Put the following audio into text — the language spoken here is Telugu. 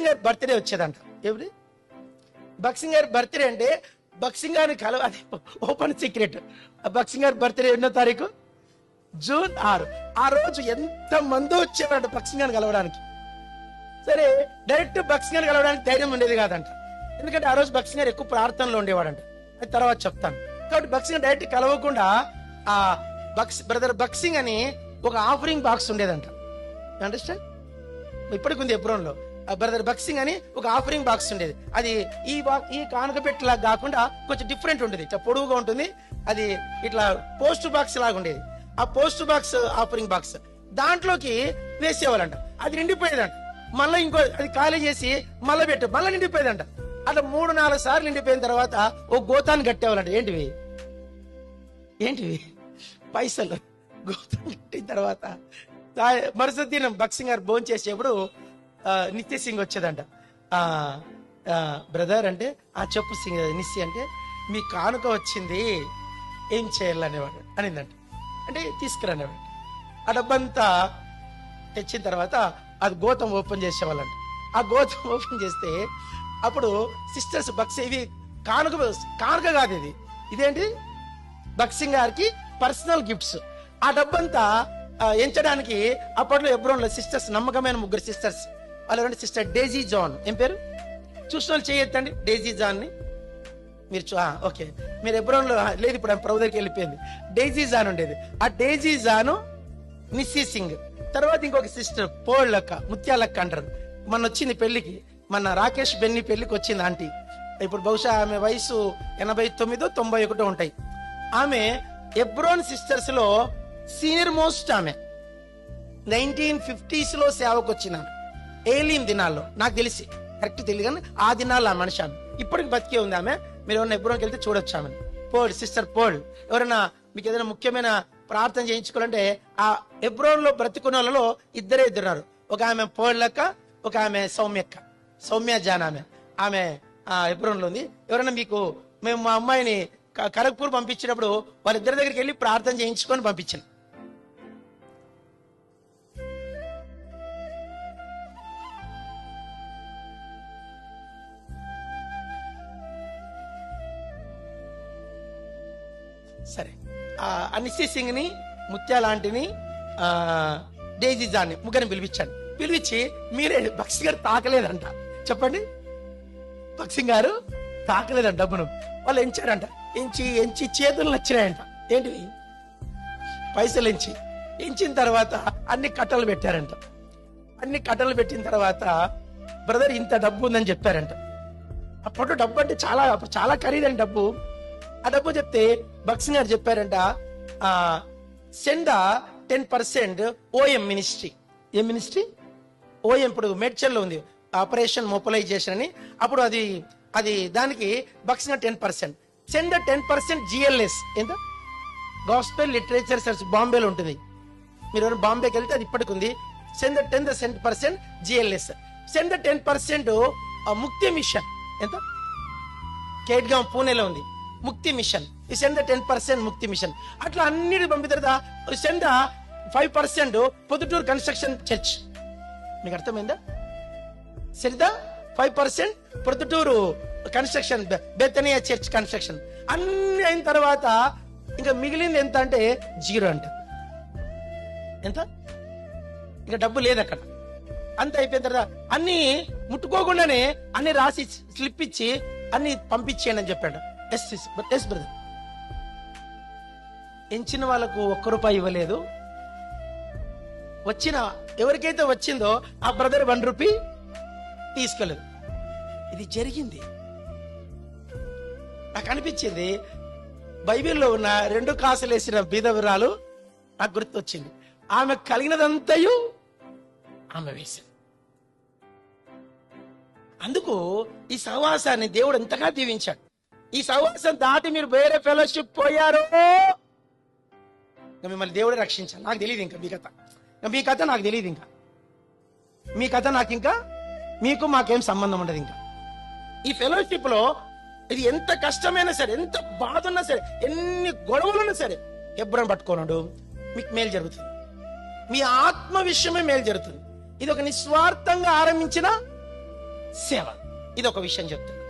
సింగ్ గారి బర్త్డే వచ్చేదంట. ఎవరి భగత్ సింగ్ గారి బర్త్డే అంటే భగత్ సింగ్ గారిని అది ఓపెన్ సీక్రెట్. భగత్ సింగ్ గారి బర్త్డే ఎన్నో తారీఖు? జూన్ 6. ఆ రోజు ఎంత మంది వచ్చారంట భగత్ సింగ్ గారిని కలవడానికి. సరే, డైరెక్ట్ భగత్ సింగ్ గారిని కలవడానికి ధైర్యం ఉండేది కాదంట. ఎందుకంటే ఆ రోజు భగత్ సింగ్ గారు ఎక్కువ ప్రార్థనలో ఉండేవాడంట. అది తర్వాత చెప్తాను. కాబట్టి భగత్ సింగ్ డైరెక్ట్ కలవకుండా ఆ బ్రదర్ భగత్ సింగ్ అని ఒక ఆఫరింగ్ బాక్స్ ఉండేదంట. అండర్స్టాండ్? ఇప్పటికి ఉంది ఎబ్రోన్లో. బ్రదర్ భగత్ సింగ్ అని ఒక ఆఫరింగ్ బాక్స్ ఉండేది. అది ఈ కానుక పెట్టేలా కాకుండా కొంచెం డిఫరెంట్ ఉంటుంది, ఇట్లా పొడవుగా ఉంటుంది. అది ఇట్లా పోస్ట్ బాక్స్ లాగా ఉండేది. ఆ పోస్ట్ బాక్స్ ఆఫరింగ్ బాక్స్ దాంట్లోకి వేసేవాళ్ళంట. అది నిండిపోయేదంట. మళ్ళీ ఇంకో అది ఖాళీ చేసి మళ్ళీ మళ్ళీ నిండిపోయేదంట. అట్లా 3-4 సార్లు నిండిపోయిన తర్వాత ఓ గోతాన్ని కట్టేవాళ్ళంట. ఏంటివి పైసలు. గోతాన్ని కట్టిన తర్వాత మరుసటి దినం భగత్ సింగ్ గారు భోజనం చేసేప్పుడు నిత్య సింగ్ వచ్చేదంట. బ్రదర్ అంటే చెప్పు సింగ్ నిత్య అంటే మీ కానుక వచ్చింది, ఏం చేయాలనేవాడు అనిందంట. అంటే తీసుకురానేవాడు. ఆ డబ్బంతా తెచ్చిన తర్వాత అది గోతం ఓపెన్ చేసేవాళ్ళంట. ఆ గోతం ఓపెన్ చేస్తే అప్పుడు సిస్టర్స్ భక్స్ ఇవి కానుక కాదు, ఇదేంటి భగత్ సింగ్ గారికి పర్సనల్ గిఫ్ట్స్. ఆ డబ్బంతా ఎంచడానికి అప్పట్లో ఎబ్రోన్లో సిస్టర్స్, నమ్మకమైన 3 సిస్టర్స్, వాళ్ళ సిస్టర్ డేజీ జాన్. ఏం పేరు? చూసిన వాళ్ళు చేయొద్దండి డేజీ జాన్ ని. మీరు ఓకే, మీరు ఎబ్రోన్లో లేదు, ఇప్పుడు ఆమె ప్రభు దగ్గరికి వెళ్ళిపోయింది. డేజీ జాన్ ఉండేది. ఆ డేజీ జాను నిస్సీ సింగ్. తర్వాత ఇంకొక సిస్టర్ పోళ్ళక్క, ముత్యాలక్క అంటారు. మొన్న వచ్చింది పెళ్లికి, మన రాకేష్ బెన్ని పెళ్లికి వచ్చింది ఆంటీ. ఇప్పుడు బహుశా ఆమె వయసు 89-91 ఉంటాయి. ఆమె ఎబ్రోన్ సిస్టర్స్ లో సీనియర్ మోస్ట్. ఆమె 1950s లో సేవకు వచ్చిన ఏలియం దినాల్లో, నాకు తెలిసి కరెక్ట్ తెలియదు కానీ ఆ దినాల్లో ఆ మనిషి ఆమె ఇప్పటికి బతికే ఉంది. ఆమె మీరు ఎవరైనా ఎబ్రోన్కి వెళ్తే చూడొచ్చు ఆమెను. పోల్ సిస్టర్ పోల్. ఎవరైనా మీకు ఏదైనా ముఖ్యమైన ప్రార్థన చేయించుకోవాలంటే ఆ ఎబ్రోన్ లో బ్రతికున్న వాళ్ళలో ఇద్దరు ఉన్నారు. ఒక ఆమె పోళ్ళక్క, ఒక ఆమె సౌమ్య జాన్. ఆమె ఎబ్రోన్ లో ఉంది. ఎవరైనా మీకు, మేము మా అమ్మాయిని ఖరగ్పూర్ పంపించినప్పుడు వాళ్ళిద్దరి దగ్గరికి వెళ్ళి ప్రార్థన చేయించుకొని పంపించాను. సరే, నిస్సీ సింగ్ ని, ముత్యాలాంటిని, డేజీ జాన్ ని, ముగ్గురిని పిలిపించి మీరే భగత్ సింగ్ గారు తాకలేదంట. చెప్పండి, భగత్ సింగ్ గారు తాకలేదంట డబ్బును. వాళ్ళు ఎంచారంట. ఎంచి చేతులు నచ్చినాయంట. ఏంటివి? పైసలు ఎంచిన తర్వాత అన్ని కట్టలు పెట్టారంట. అన్ని కట్టలు పెట్టిన తర్వాత బ్రదర్ ఇంత డబ్బు ఉందని చెప్పారంట. అప్పుడు డబ్బు అంటే చాలా ఖరీదైన డబ్బు. ఆ డబ్బు చెప్తే భగత్ సింగ్ గారు చెప్పారంట, సెండ్ 10% ఓఎం మినిస్ట్రీ. ఏ మినిస్ట్రీ? ఓఎం ఇప్పుడు మేడ్చల్లో ఉంది, ఆపరేషన్ మొబిలైజేషన్ అని. అప్పుడు అది దానికి భగత్ సింగ్ 10%. Send 10% GLS. ఎంత? గాస్పెల్ లిటరేచర్ సర్చ్, బాంబేలో ఉంటుంది. మీరు ఎవరైనా బాంబేకి వెళ్తే అది ఇప్పటికి ఉంది. Send 10% GLS. సెండ్ 10% ముక్తి మిషన్. ఎంత? కేట్గాం పూణేలో ఉంది ముక్తి మిషన్. ఈ సెండ్ 10% ముక్తి మిషన్. అట్లా అన్నిటి పంపిన తర్వాత సెండ్ 5% పొద్దుటూరు కన్స్ట్రక్షన్ చర్చ్. మీకు అర్థమైందా? సెండ్ 5% Proddatur construction, Bethania church construction. అన్ని అయిన తర్వాత ఇంకా మిగిలింది ఎంత అంటే 0 అంట. ఎంత? ఇంకా డబ్బు లేదు అక్కడ. అంత అయిపోయిన తర్వాత అన్ని ముట్టుకోకుండానే అన్ని రాసి స్లిప్ ఇచ్చి అన్ని పంపించేయండి అని చెప్పాడు. Yes brother. ఎంచిన వాళ్ళకు ₹1 ఇవ్వలేదు. వచ్చిన ఎవరికైతే వచ్చిందో ఆ బ్రదర్ ₹1 తీసుకోలేదు. ఇది జరిగింది. నాకు అనిపించింది బైబిల్లో ఉన్న 2 కాసులు వేసిన బీదవిరాలు నాకు గుర్తొచ్చింది. ఆమె కలిగినదంతయు ఆమె వేసింది. అందుకు ఈ సహవాసాన్ని దేవుడు ఎంతగా దీవించాడు. ఈ సహవాసం దాటి మీరు వేరే ఫెలోషిప్ పోయారు, మిమ్మల్ని దేవుడే రక్షించాలి. నాకు తెలియదు ఇంకా మీ కథ నాకు తెలియదు. ఇంకా మీ కథ నాకు ఇంకా, మీకు మాకేం సంబంధం ఉండదు. ఇంకా ఈ ఫెలోషిప్ లో ఇది ఎంత కష్టమైనా సరే, ఎంత బాధ ఉన్నా సరే, ఎన్ని గొడవలున్నా సరే, ఎబ్రోన్ పట్టుకోనడు మీకు మేలు జరుగుతుంది. మీ ఆత్మ విషయమే మేలు జరుగుతుంది. ఇది ఒక నిస్వార్థంగా ఆరంభించిన సేవ. ఇది ఒక విషయం చెప్తున్నా.